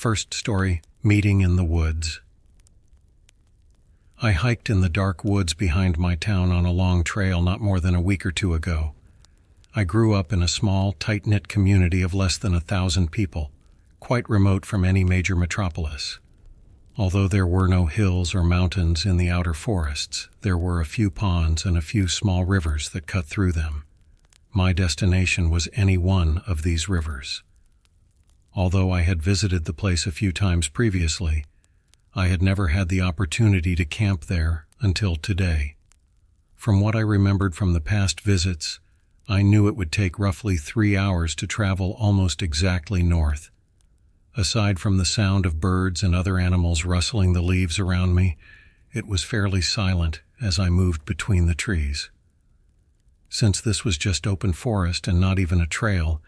First story, Meeting in the Woods. I hiked in the dark woods behind my town on a long trail not more than a week or two ago. I grew up in a small, tight-knit community of less than 1,000 people, quite remote from any major metropolis. Although there were no hills or mountains in the outer forests, there were a few ponds and a few small rivers that cut through them. My destination was any one of these rivers. Although I had visited the place a few times previously, I had never had the opportunity to camp there until today. From what I remembered from the past visits, I knew it would take roughly 3 hours to travel almost exactly north. Aside from the sound of birds and other animals rustling the leaves around me, it was fairly silent as I moved between the trees. Since this was just open forest and not even a trail,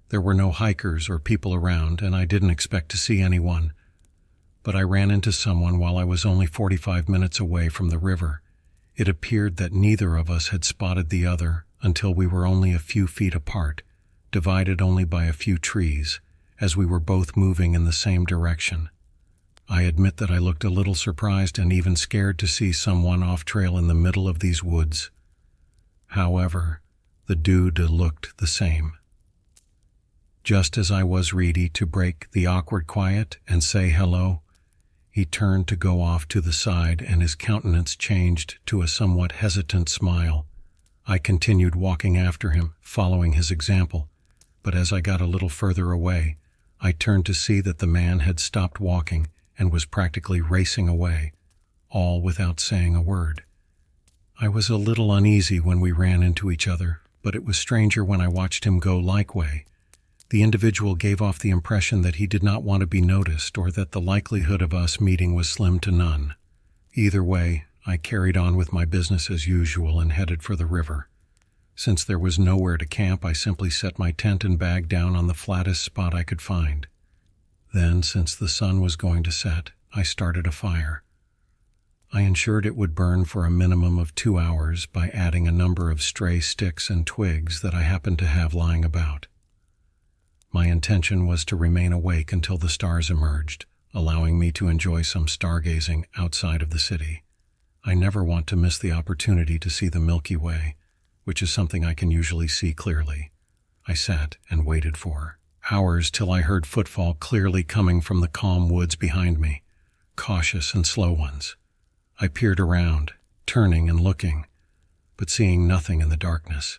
there were no hikers or people around, and I didn't expect to see anyone. But I ran into someone while I was only 45 minutes away from the river. It appeared that neither of us had spotted the other until we were only a few feet apart, divided only by a few trees, as we were both moving in the same direction. I admit that I looked a little surprised and even scared to see someone off trail in the middle of these woods. However, the dude looked the same. Just as I was ready to break the awkward quiet and say hello, he turned to go off to the side and his countenance changed to a somewhat hesitant smile. I continued walking after him, following his example, but as I got a little further away, I turned to see that the man had stopped walking and was practically racing away, all without saying a word. I was a little uneasy when we ran into each other, but it was stranger when I watched him go likeway. The individual gave off the impression that he did not want to be noticed or that the likelihood of us meeting was slim to none. Either way, I carried on with my business as usual and headed for the river. Since there was nowhere to camp, I simply set my tent and bag down on the flattest spot I could find. Then, since the sun was going to set, I started a fire. I ensured it would burn for a minimum of 2 hours by adding a number of stray sticks and twigs that I happened to have lying about. My intention was to remain awake until the stars emerged, allowing me to enjoy some stargazing outside of the city. I never want to miss the opportunity to see the Milky Way, which is something I can usually see clearly. I sat and waited for hours till I heard footfall clearly coming from the calm woods behind me, cautious and slow ones. I peered around, turning and looking, but seeing nothing in the darkness.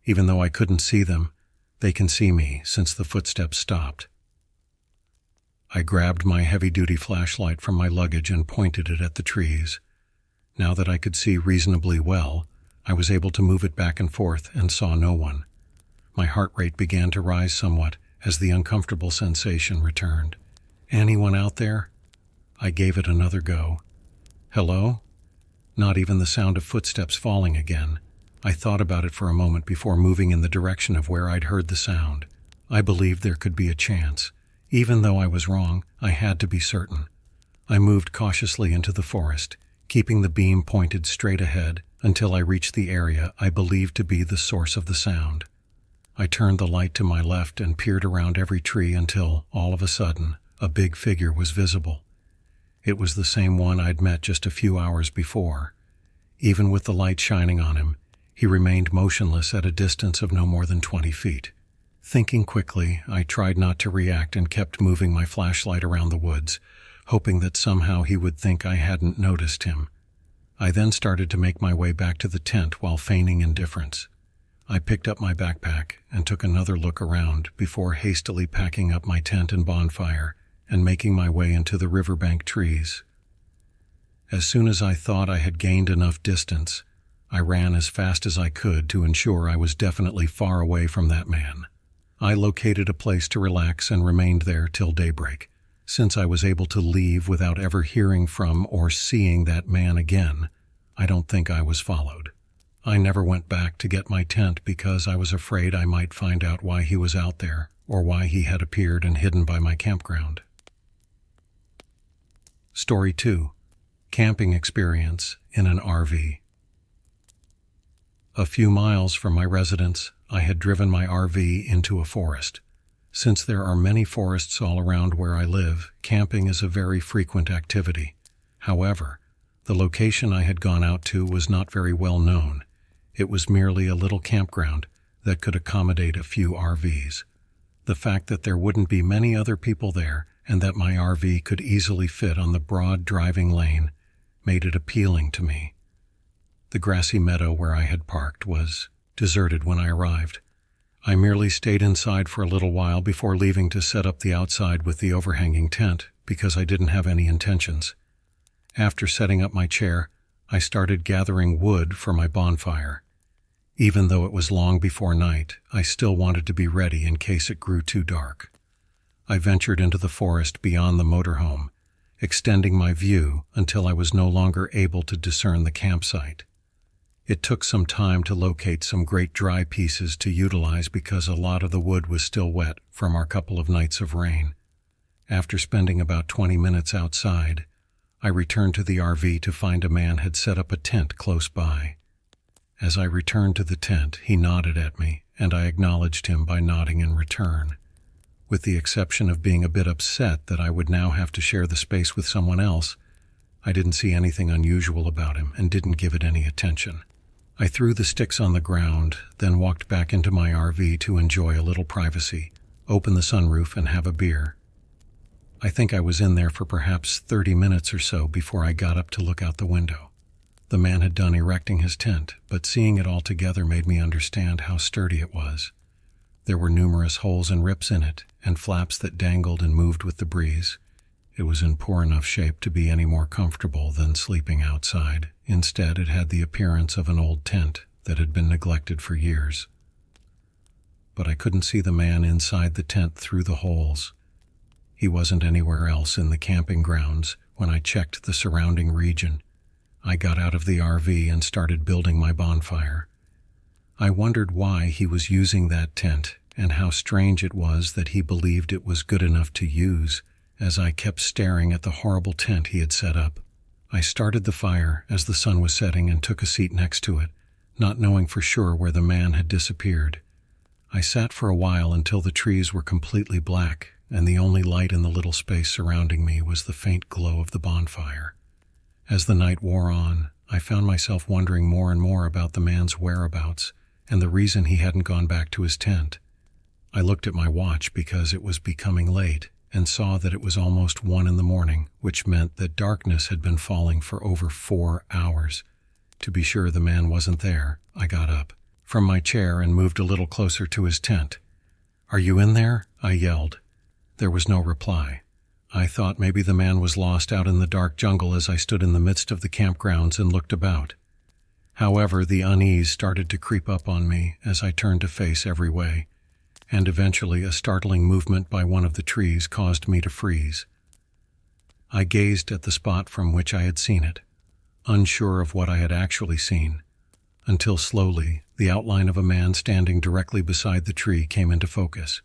Even though I couldn't see them, they can see me since the footsteps stopped. I grabbed my heavy-duty flashlight from my luggage and pointed it at the trees. Now that I could see reasonably well, I was able to move it back and forth and saw no one. My heart rate began to rise somewhat as the uncomfortable sensation returned. Anyone out there? I gave it another go. Hello? Not even the sound of footsteps falling again. I thought about it for a moment before moving in the direction of where I'd heard the sound. I believed there could be a chance. Even though I was wrong, I had to be certain. I moved cautiously into the forest, keeping the beam pointed straight ahead until I reached the area I believed to be the source of the sound. I turned the light to my left and peered around every tree until, all of a sudden, a big figure was visible. It was the same one I'd met just a few hours before. Even with the light shining on him, he remained motionless at a distance of no more than 20 feet. Thinking quickly, I tried not to react and kept moving my flashlight around the woods, hoping that somehow he would think I hadn't noticed him. I then started to make my way back to the tent while feigning indifference. I picked up my backpack and took another look around before hastily packing up my tent and bonfire and making my way into the riverbank trees. As soon as I thought I had gained enough distance, I ran as fast as I could to ensure I was definitely far away from that man. I located a place to relax and remained there till daybreak. Since I was able to leave without ever hearing from or seeing that man again, I don't think I was followed. I never went back to get my tent because I was afraid I might find out why he was out there or why he had appeared and hidden by my campground. Story 2. Camping experience in an RV. A few miles from my residence, I had driven my RV into a forest. Since there are many forests all around where I live, camping is a very frequent activity. However, the location I had gone out to was not very well known. It was merely a little campground that could accommodate a few RVs. The fact that there wouldn't be many other people there and that my RV could easily fit on the broad driving lane made it appealing to me. The grassy meadow where I had parked was deserted when I arrived. I merely stayed inside for a little while before leaving to set up the outside with the overhanging tent because I didn't have any intentions. After setting up my chair, I started gathering wood for my bonfire. Even though it was long before night, I still wanted to be ready in case it grew too dark. I ventured into the forest beyond the motorhome, extending my view until I was no longer able to discern the campsite. It took some time to locate some great dry pieces to utilize because a lot of the wood was still wet from our couple of nights of rain. After spending about 20 minutes outside, I returned to the RV to find a man had set up a tent close by. As I returned to the tent, he nodded at me, and I acknowledged him by nodding in return. With the exception of being a bit upset that I would now have to share the space with someone else, I didn't see anything unusual about him and didn't give it any attention. I threw the sticks on the ground, then walked back into my RV to enjoy a little privacy, open the sunroof, and have a beer. I think I was in there for perhaps 30 minutes or so before I got up to look out the window. The man had done erecting his tent, but seeing it all together made me understand how sturdy it was. There were numerous holes and rips in it, and flaps that dangled and moved with the breeze. It was in poor enough shape to be any more comfortable than sleeping outside. Instead, it had the appearance of an old tent that had been neglected for years. But I couldn't see the man inside the tent through the holes. He wasn't anywhere else in the camping grounds when I checked the surrounding region. I got out of the RV and started building my bonfire. I wondered why he was using that tent and how strange it was that he believed it was good enough to use, as I kept staring at the horrible tent he had set up. I started the fire as the sun was setting and took a seat next to it, not knowing for sure where the man had disappeared. I sat for a while until the trees were completely black, and the only light in the little space surrounding me was the faint glow of the bonfire. As the night wore on, I found myself wondering more and more about the man's whereabouts and the reason he hadn't gone back to his tent. I looked at my watch because it was becoming late and saw that it was almost 1 a.m, which meant that darkness had been falling for over 4 hours. To be sure the man wasn't there, I got up from my chair and moved a little closer to his tent. "Are you in there?" I yelled. There was no reply. I thought maybe the man was lost out in the dark jungle as I stood in the midst of the campgrounds and looked about. However, the unease started to creep up on me as I turned to face every way, and eventually a startling movement by one of the trees caused me to freeze. I gazed at the spot from which I had seen it, unsure of what I had actually seen, until slowly the outline of a man standing directly beside the tree came into focus.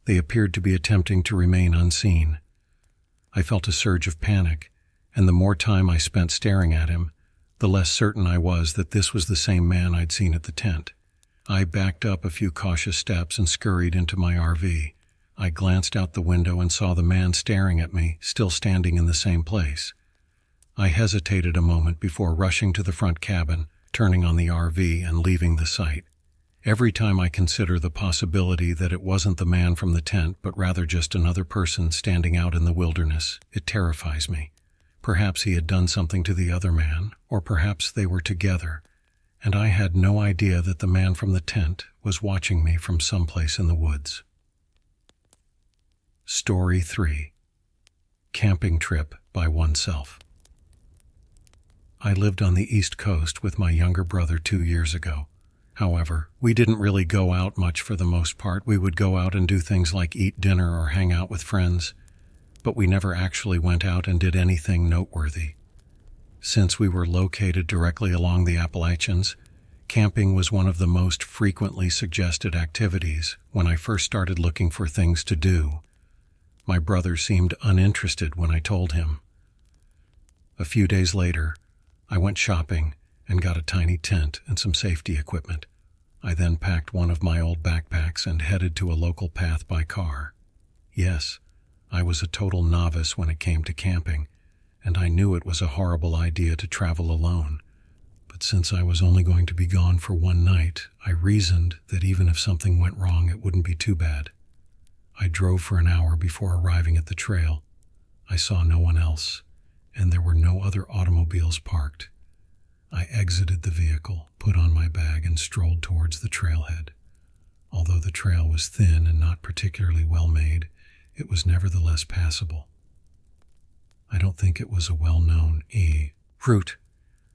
They appeared to be attempting to remain unseen. I felt a surge of panic, and the more time I spent staring at him, the less certain I was that this was the same man I'd seen at the tent. I backed up a few cautious steps and scurried into my RV. I glanced out the window and saw the man staring at me, still standing in the same place. I hesitated a moment before rushing to the front cabin, turning on the RV and leaving the site. Every time I consider the possibility that it wasn't the man from the tent, but rather just another person standing out in the wilderness, it terrifies me. Perhaps he had done something to the other man, or perhaps they were together, and I had no idea that the man from the tent was watching me from someplace in the woods. Story 3. Camping Trip by Oneself. I lived on the East Coast with my younger brother 2 years ago. However, we didn't really go out much for the most part. We would go out and do things like eat dinner or hang out with friends, but we never actually went out and did anything noteworthy. Since we were located directly along the Appalachians, camping was one of the most frequently suggested activities when I first started looking for things to do. My brother seemed uninterested when I told him. A few days later, I went shopping and got a tiny tent and some safety equipment. I then packed one of my old backpacks and headed to a local path by car. Yes, I was a total novice when it came to camping, and I knew it was a horrible idea to travel alone. But since I was only going to be gone for one night, I reasoned that even if something went wrong, it wouldn't be too bad. I drove for an hour before arriving at the trail. I saw no one else, and there were no other automobiles parked. I exited the vehicle, put on my bag, and strolled towards the trailhead. Although the trail was thin and not particularly well made, it was nevertheless passable. I don't think it was a well-known route.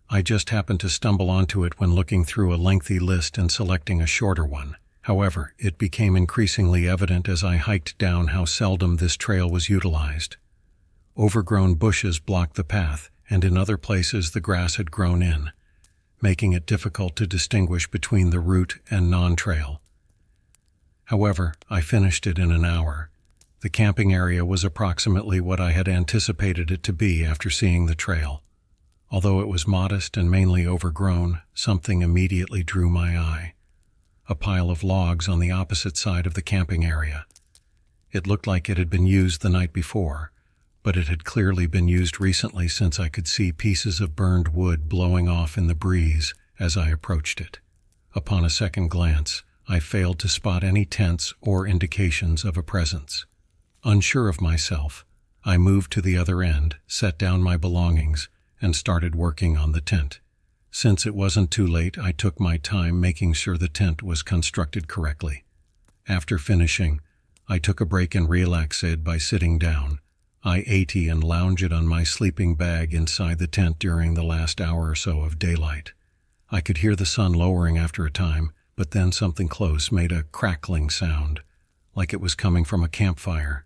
I just happened to stumble onto it when looking through a lengthy list and selecting a shorter one. However, it became increasingly evident as I hiked down how seldom this trail was utilized. Overgrown bushes blocked the path, and in other places the grass had grown in, making it difficult to distinguish between the route and non-trail. However, I finished it in an hour. The camping area was approximately what I had anticipated it to be after seeing the trail. Although it was modest and mainly overgrown, something immediately drew my eye. A pile of logs on the opposite side of the camping area. It looked like it had been used the night before, but it had clearly been used recently since I could see pieces of burned wood blowing off in the breeze as I approached it. Upon a second glance, I failed to spot any tents or indications of a presence. Unsure of myself, I moved to the other end, set down my belongings, and started working on the tent. Since it wasn't too late, I took my time making sure the tent was constructed correctly. After finishing, I took a break and relaxed by sitting down. I ate and lounged on my sleeping bag inside the tent during the last hour or so of daylight. I could hear the sun lowering after a time, but then something close made a crackling sound, like it was coming from a campfire.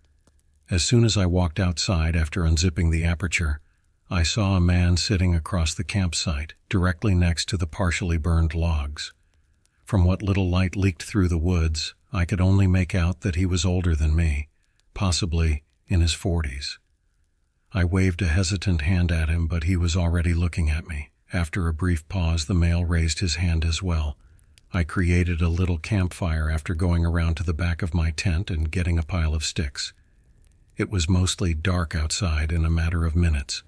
As soon as I walked outside after unzipping the aperture, I saw a man sitting across the campsite, directly next to the partially burned logs. From what little light leaked through the woods, I could only make out that he was older than me, possibly in his 40s. I waved a hesitant hand at him, but he was already looking at me. After a brief pause, the male raised his hand as well. I created a little campfire after going around to the back of my tent and getting a pile of sticks. It was mostly dark outside in a matter of minutes.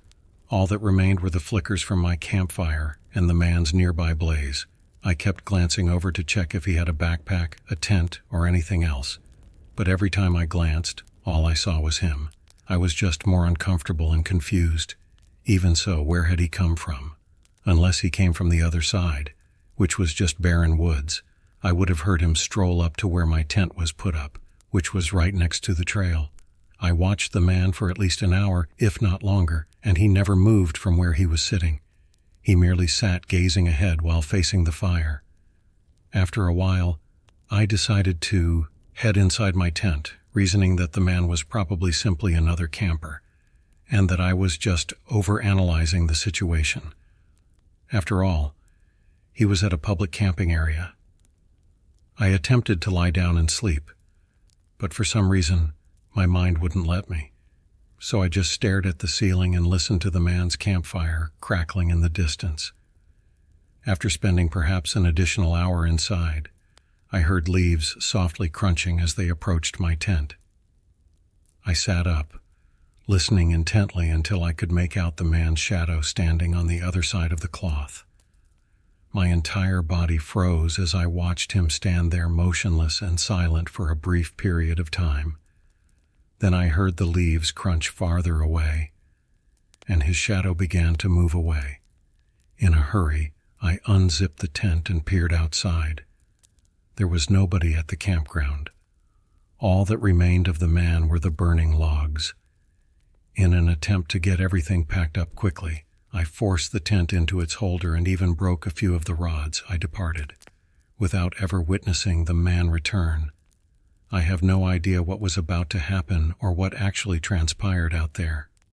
All that remained were the flickers from my campfire and the man's nearby blaze. I kept glancing over to check if he had a backpack, a tent, or anything else. But every time I glanced, all I saw was him. I was just more uncomfortable and confused. Even so, where had he come from? Unless he came from the other side, which was just barren woods, I would have heard him stroll up to where my tent was put up, which was right next to the trail. I watched the man for at least an hour, if not longer, and he never moved from where he was sitting. He merely sat gazing ahead while facing the fire. After a while, I decided to head inside my tent, reasoning that the man was probably simply another camper, and that I was just overanalyzing the situation. After all, he was at a public camping area. I attempted to lie down and sleep, but for some reason, my mind wouldn't let me. So I just stared at the ceiling and listened to the man's campfire crackling in the distance. After spending perhaps an additional hour inside, I heard leaves softly crunching as they approached my tent. I sat up, listening intently until I could make out the man's shadow standing on the other side of the cloth. My entire body froze as I watched him stand there motionless and silent for a brief period of time. Then I heard the leaves crunch farther away, and his shadow began to move away. In a hurry, I unzipped the tent and peered outside. There was nobody at the campground. All that remained of the man were the burning logs. In an attempt to get everything packed up quickly, I forced the tent into its holder and even broke a few of the rods. I departed, without ever witnessing the man return. I have no idea what was about to happen or what actually transpired out there.